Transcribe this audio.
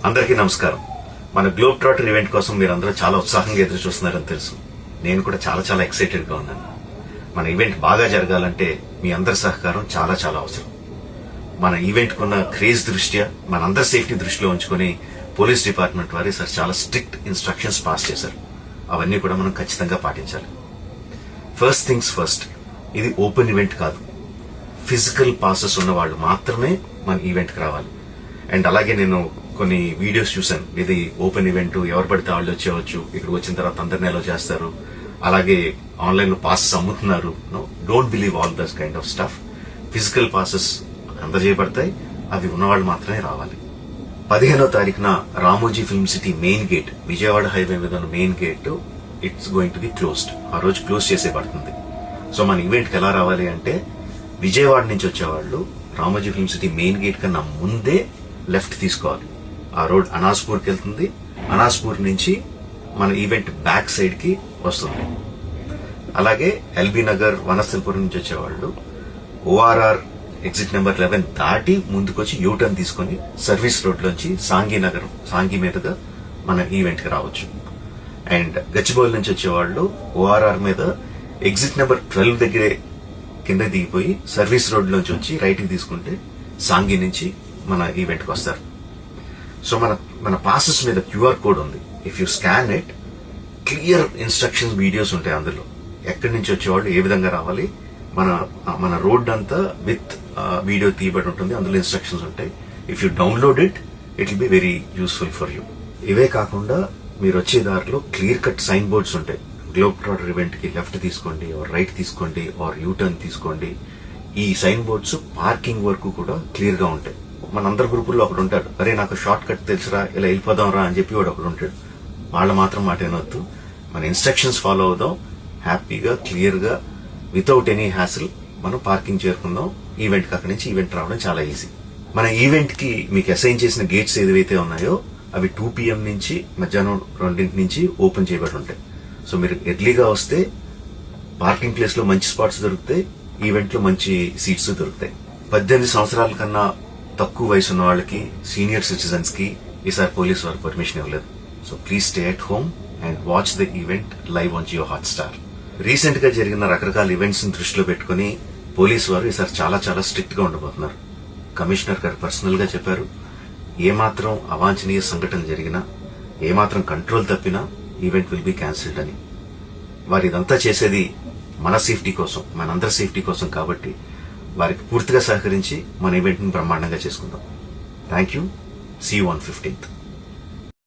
అందరికీ నమస్కారం. మన గ్లోబ్ ట్రాటర్ ఈవెంట్ కోసం మీరందరూ చాలా ఉత్సాహంగా ఎదురు చూస్తున్నారని తెలుసు. నేను కూడా చాలా ఎక్సైటెడ్ గా ఉన్నాను. మన ఈవెంట్ బాగా జరగాలంటే మీ అందరి సహకారం చాలా అవసరం. మన ఈవెంట్ కున్న క్రేజ్ దృష్ట్యా మనందరి సేఫ్టీ దృష్టిలో ఉంచుకొని పోలీస్ డిపార్ట్మెంట్ వారు సార్ చాలా స్ట్రిక్ట్ ఇన్స్ట్రక్షన్స్ పాస్ చేశారు. అవన్నీ కూడా మనం ఖచ్చితంగా పాటించాలి. ఫస్ట్ థింగ్స్ ఫస్ట్, ఇది ఓపెన్ ఈవెంట్ కాదు. ఫిజికల్ పాసెస్ ఉన్న వాళ్ళు మాత్రమే మన ఈవెంట్కి రావాలి. అండ్ అలాగే నేను కొన్ని వీడియోస్ చూశాను, ఇది ఓపెన్ ఈవెంట్, ఎవరు పడితే వాళ్ళు వచ్చేవచ్చు, ఇక్కడికి వచ్చిన తర్వాత అందరినీ ఎలా చేస్తారు, అలాగే ఆన్లైన్ లో పాసెస్ అమ్ముతున్నారు. Don't believe all this kind of stuff. Physical passes అందజేయబడతాయి, అవి ఉన్నవాళ్ళు మాత్రమే రావాలి. 15వ తారీఖున Ramoji film city main gate, Vijayawada highway మీద ఉన్న main gate it's going to be closed. ఆ రోజు క్లోజ్ చేసేయబడుతుంది. సో మన ఈవెంట్ కి ఎలా రావాలి అంటే, విజయవాడ నుంచి వచ్చేవాళ్ళు Ramoji film city main gate కన్నా ముందే లెఫ్ట్ తీసుకోవాలి. ఆ రోడ్ అనాస్పూర్కి వెళ్తుంది. అనాస్పూర్ నుంచి మన ఈవెంట్ బ్యాక్ సైడ్ కి వస్తుంది. అలాగే ఎల్బీ నగర్, వనస్థలపురం నుంచి వచ్చేవాళ్ళు ఓఆర్ఆర్ ఎగ్జిట్ నెంబర్ 11 దాటి ముందుకొచ్చి యూటర్న్ తీసుకుని సర్వీస్ రోడ్ లోంచి సాంఘీ మీదుగా మన ఈవెంట్ కి రావచ్చు. అండ్ గచ్చిబౌలి నుంచి వచ్చేవాళ్ళు ఓఆర్ఆర్ మీద ఎగ్జిట్ నెంబర్ 12 దగ్గరే కింద దిగిపోయి సర్వీస్ రోడ్ లోంచి వచ్చి రైట్ కి తీసుకుంటే సాంఘీ నుంచి మన ఈవెంట్ కి వస్తారు. సో మన పాసెస్ మీద క్యూఆర్ కోడ్ ఉంది. If you scan it, clear instructions videos ఉంటాయి అందులో. ఎక్కడి నుంచి వచ్చేవాళ్ళు ఏ విధంగా రావాలి, మన రోడ్ అంతా విత్ వీడియో తీయబడి ఉంటుంది. అందులో ఇన్స్ట్రక్షన్స్ ఉంటాయి. If you download it will be very useful for you. ఇవే కాకుండా మీరు వచ్చే దారిలో క్లియర్ కట్ సైన్ బోర్డ్స్ ఉంటాయి. గ్లోబ్ ట్రాటర్ ఈవెంట్ కి లెఫ్ట్ తీసుకోండి, ఆర్ రైట్ తీసుకోండి, ఆర్ యూటర్న్ తీసుకోండి. ఈ సైన్ బోర్డ్స్ పార్కింగ్ వరకు కూడా క్లియర్ గా ఉంటాయి. మనందరి గ్రూపుల్లో ఒకడు ఉంటాడు, అరే నాకు షార్ట్ కట్ తెలుసురా, ఇలా వెళ్ళిపోదాం రా అని చెప్పి వాడు ఒకడు ఉంటాడు. వాళ్ళ మాత్రం మాట వినొద్దు. మన ఇన్స్ట్రక్షన్స్ ఫాలో అవుదాం. హ్యాపీగా క్లియర్ గా వితౌట్ ఎనీ హ్యాసిల్ మనం పార్కింగ్ చేరుకుందాం. ఈవెంట్ కి అక్కడి నుంచి ఈవెంట్ రావడం చాలా ఈజీ. మన ఈవెంట్ కి మీకు అసైన్ చేసిన గేట్స్ ఏదైతే ఉన్నాయో అవి 2 PM నుంచి మధ్యాహ్నం 2 నుంచి ఓపెన్ చేయబడి ఉంటాయి. సో మీరు ఎర్లీగా వస్తే పార్కింగ్ ప్లేస్ లో మంచి స్పాట్స్ దొరుకుతాయి, ఈవెంట్ లో మంచి సీట్స్ దొరుకుతాయి. 18 సంవత్సరాల కన్నా తక్కువ వయసు ఉన్న వాళ్ళకి, సీనియర్ సిటిజన్స్ కి ఈసారి పోలీసు వారు పర్మిషన్ ఇవ్వలేదు. So please stay at home and watch the event live on Jio Hotstar. Recent గా జరిగిన రకరకాల ఈవెంట్స్ ని దృష్టిలో పెట్టుకుని పోలీసు వారు ఈసారి చాలా స్ట్రిక్ట్ గా ఉండబోతున్నారు. కమిషనర్ గారు పర్సనల్ గా చెప్పారు, ఏమాత్రం అవాంఛనీయ సంఘటన జరిగినా, ఏమాత్రం కంట్రోల్ తప్పినా ఈవెంట్ విల్ బి క్యాన్సిల్డ్ అని. వారు ఇదంతా చేసేది మన సేఫ్టీ కోసం, మనందరి సేఫ్టీ కోసం. కాబట్టి వారికి పూర్తిగా సహకరించి మన ఈవెంట్ ని బ్రహ్మాండంగా చేసుకుందాం. Thank you. See you on 15th.